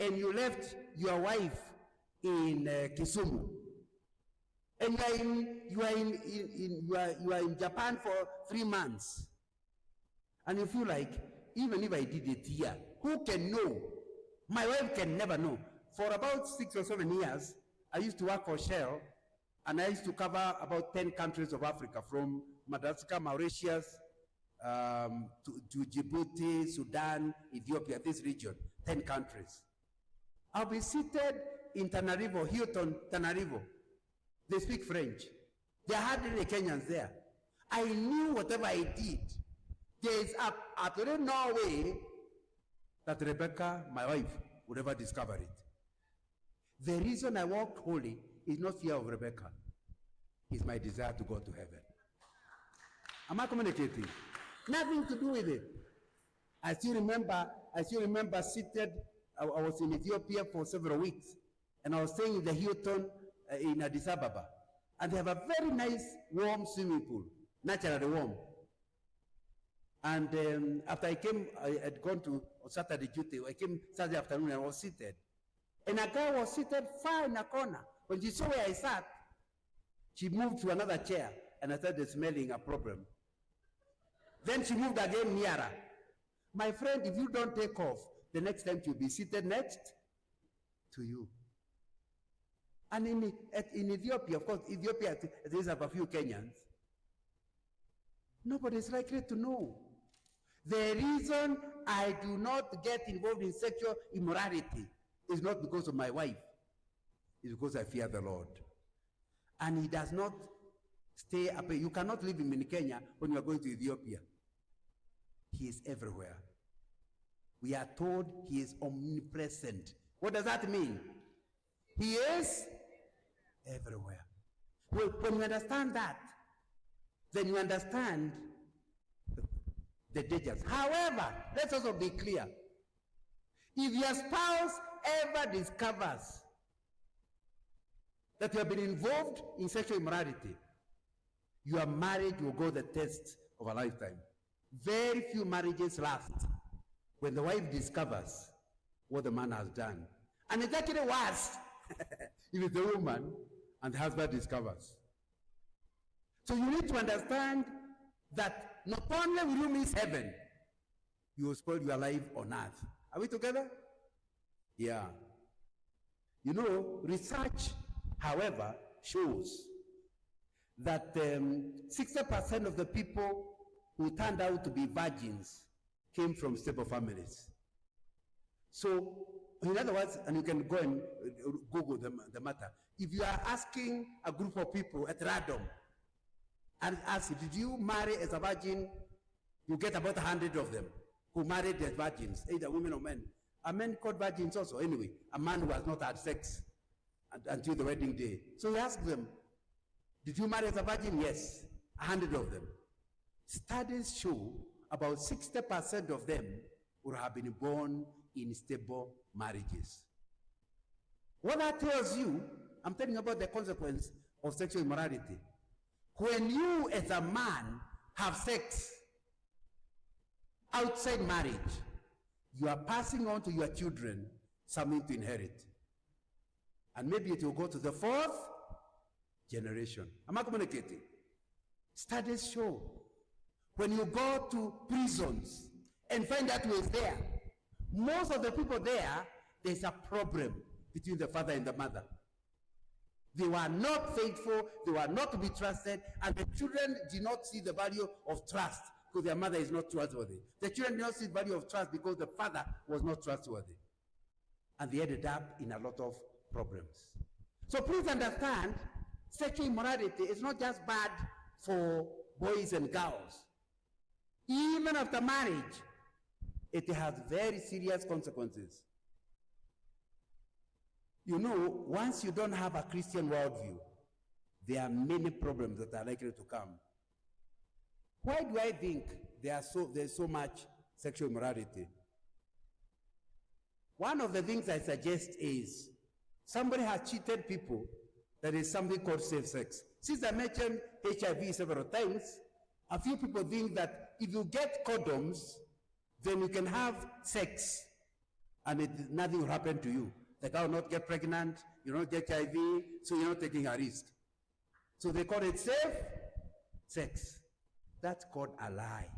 and you left your wife in Kisumu, and you are in Japan for 3 months, and you feel like, even if I did it here, who can know? My wife can never know. For about 6 or 7 years, I used to work for Shell, and I used to cover about 10 countries of Africa, from Madagascar, Mauritius, to Djibouti, Sudan, Ethiopia, this region, 10 countries. I'll be seated in Tanarivo, Hilton, Tanarivo. They speak French. There are hardly any Kenyans there. I knew whatever I did, there is absolutely no way that Rebecca, my wife, would ever discover it. The reason I walked holy is not fear of Rebecca. It's my desire to go to heaven. Am I communicating? Nothing to do with it. I still remember seated, I was in Ethiopia for several weeks, and I was staying in the Hilton in Addis Ababa. And they have a very nice, warm swimming pool, naturally warm. And after I came, I had gone to Saturday duty. I came Saturday afternoon and I was seated. And a girl was seated far in a corner. When she saw where I sat, she moved to another chair, and I started smelling a problem. Then she moved again nearer. My friend, if you don't take off, the next time she'll be seated next to you. And in Ethiopia, of course, Ethiopia at least have a few Kenyans. Nobody is likely to know. The reason I do not get involved in sexual immorality is not because of my wife. It's because I fear the Lord. And he does not stay up. You cannot leave him in Kenya when you are going to Ethiopia. He is everywhere. We are told he is omnipresent. What does that mean? He is everywhere. Well, when you understand that, then you understand the dangers. However, let's also be clear. If your spouse ever discovers that you have been involved in sexual immorality, your marriage will go the test of a lifetime. Very few marriages last when the wife discovers what the man has done. And it's actually worse if it's the woman and the husband discovers. So you need to understand that not only will you miss heaven, you will spoil your life on earth. Are we together? Yeah. You know, research, however, shows that 60% of the people who turned out to be virgins came from stable families. So, in other words, and you can go and Google the matter. If you are asking a group of people at random and ask, did you marry as a virgin? You get about 100 of them who married as virgins, either women or men. A men called virgins also. Anyway, a man who has not had sex until the wedding day. So you ask them, did you marry as a virgin? Yes, 100 of them. Studies show about 60% of them would have been born in stable marriages. What that tells you, I'm telling you about the consequence of sexual immorality. When you as a man have sex outside marriage, you are passing on to your children something to inherit. And maybe it will go to the 4th generation. Am I communicating? Studies show when you go to prisons and find out who is there, most of the people there, there's a problem between the father and the mother. They were not faithful, they were not to be trusted, and the children did not see the value of trust because their mother is not trustworthy. The children did not see the value of trust because the father was not trustworthy. And they ended up in a lot of problems. So please understand, sexual immorality is not just bad for boys and girls. Even after marriage, it has very serious consequences. You know, once you don't have a Christian worldview, there are many problems that are likely to come. Why do I think there's so much sexual immorality? One of the things I suggest is somebody has cheated people. There is something called safe sex. Since I mentioned HIV several times, a few people think that if you get condoms, then you can have sex and nothing will happen to you. The guy will not get pregnant, you don't get HIV, so you're not taking a risk. So they call it safe sex. That's called a lie.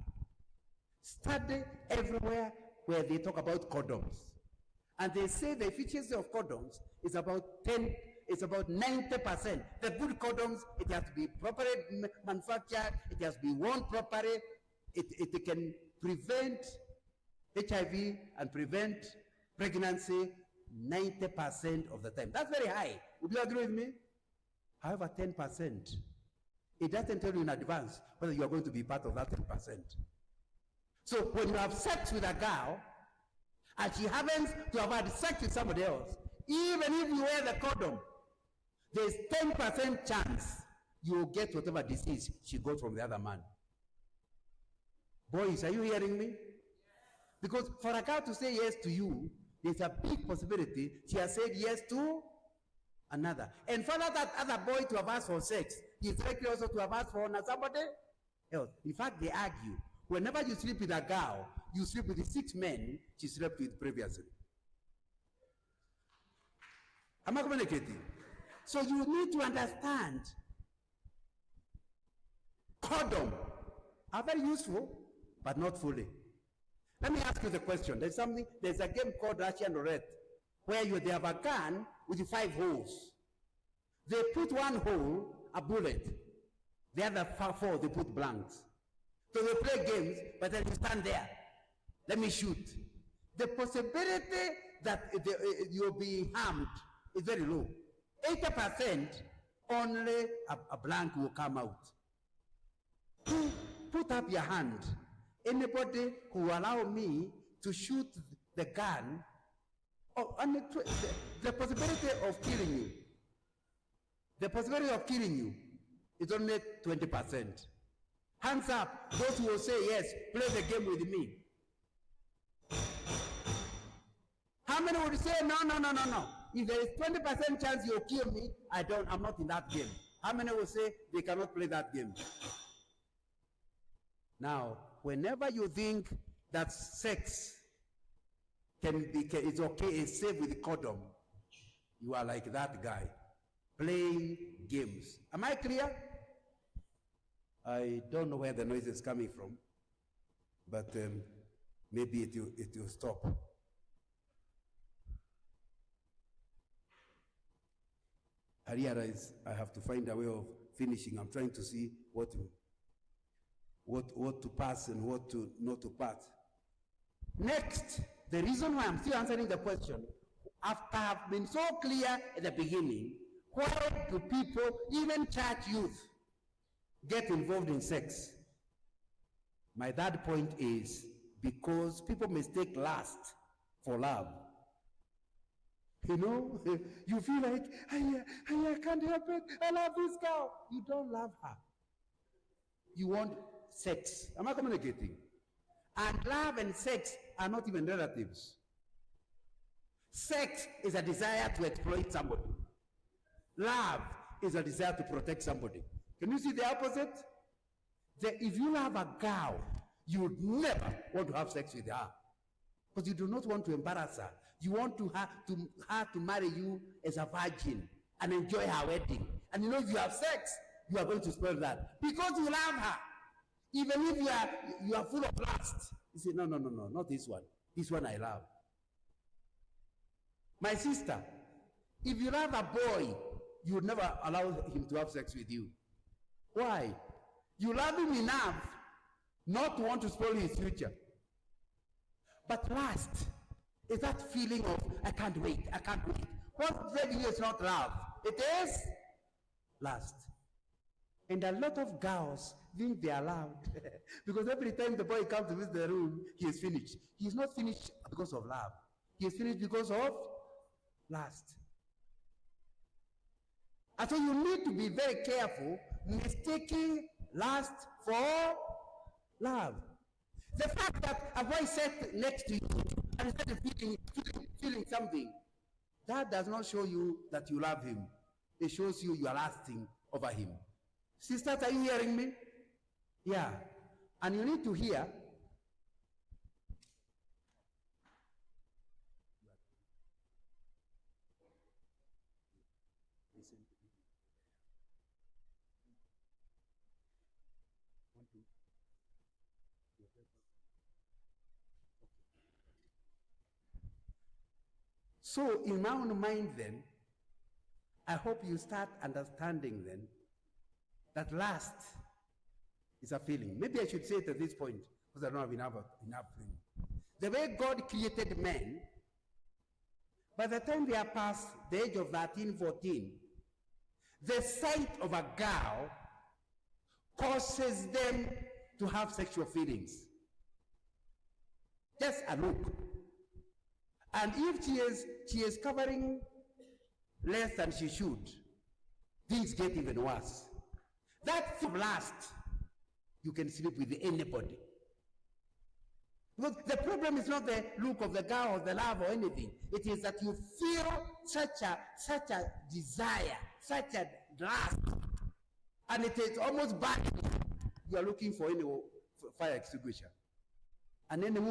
Study everywhere where they talk about condoms. And they say the efficiency of condoms is about 90%. The good condoms, it has to be properly manufactured, it has to be worn properly, it can prevent HIV and prevent pregnancy 90% of the time. That's very high. Would you agree with me? However, 10%, it doesn't tell you in advance whether you are going to be part of that 10%. So when you have sex with a girl, and she happens to have had sex with somebody else, even if you wear the condom, there's 10% chance you will get whatever disease she got from the other man. Boys, are you hearing me? Because for a girl to say yes to you, there's a big possibility she has said yes to another. And for that other boy to have asked for sex, he's likely also to have asked for somebody else. In fact, they argue, whenever you sleep with a girl, you sleep with the 6 men she slept with previously. Am I communicating? So you need to understand, condom are very useful, but not fully. Let me ask you the question. There's a game called Russian roulette, where they have a gun with 5 holes. They put one hole, a bullet. The other 4, they put blanks. So they play games, but then you stand there. Let me shoot. The possibility that you'll be harmed is very low. 80%, only a blank will come out. Put up your hand. Anybody who will allow me to shoot the gun, the possibility of killing you, is only 20%. Hands up, those who will say yes, play the game with me. How many would say no? If there is 20% chance you'll kill me, I'm not in that game. How many will say they cannot play that game? Now, whenever you think that sex is okay, it's safe with the condom, you are like that guy, playing games. Am I clear? I don't know where the noise is coming from, but maybe it will stop. I realize I have to find a way of finishing. I'm trying to see what to pass and what to not to pass. Next, the reason why I'm still answering the question, after I've been so clear at the beginning, why do people, even church youth, get involved in sex? My third point is because people mistake lust for love. You know, you feel like, I can't help it, I love this girl. You don't love her. You want sex. Am I communicating? And love and sex are not even relatives. Sex is a desire to exploit somebody. Love is a desire to protect somebody. Can you see the opposite? If you love a girl, you would never want to have sex with her, because you do not want to embarrass her. You want her to marry you as a virgin and enjoy her wedding. And you know, if you have sex, you are going to spoil that because you love her. Even if you are full of lust, you say, no, not this one. This one I love. My sister, if you love a boy, you would never allow him to have sex with you. Why? You love him enough not to want to spoil his future. But lust is that feeling of, I can't wait. What's driving you is not love. It is lust. And a lot of girls think they are loved because every time the boy comes to visit the room, he is finished. He is not finished because of love. He is finished because of lust. And so you need to be very careful mistaking lust for love. The fact that a boy sat next to you and started feeling something, that does not show you that you love him. It shows you are lusting over him. Sisters, are you hearing me? Yeah. And you need to hear. So in my own mind then, I hope you start understanding then that lust is a feeling. Maybe I should say it at this point because I don't have enough room. The way God created men, by the time they are past the age of 13, 14, the sight of a girl causes them to have sexual feelings. Just a look. And if she is covering less than she should, things get even worse. That lust, you can sleep with anybody. Look, the problem is not the look of the girl or the love or anything. It is that you feel such a desire, such a lust, and it is almost bad. You are looking for any fire extinguisher. And then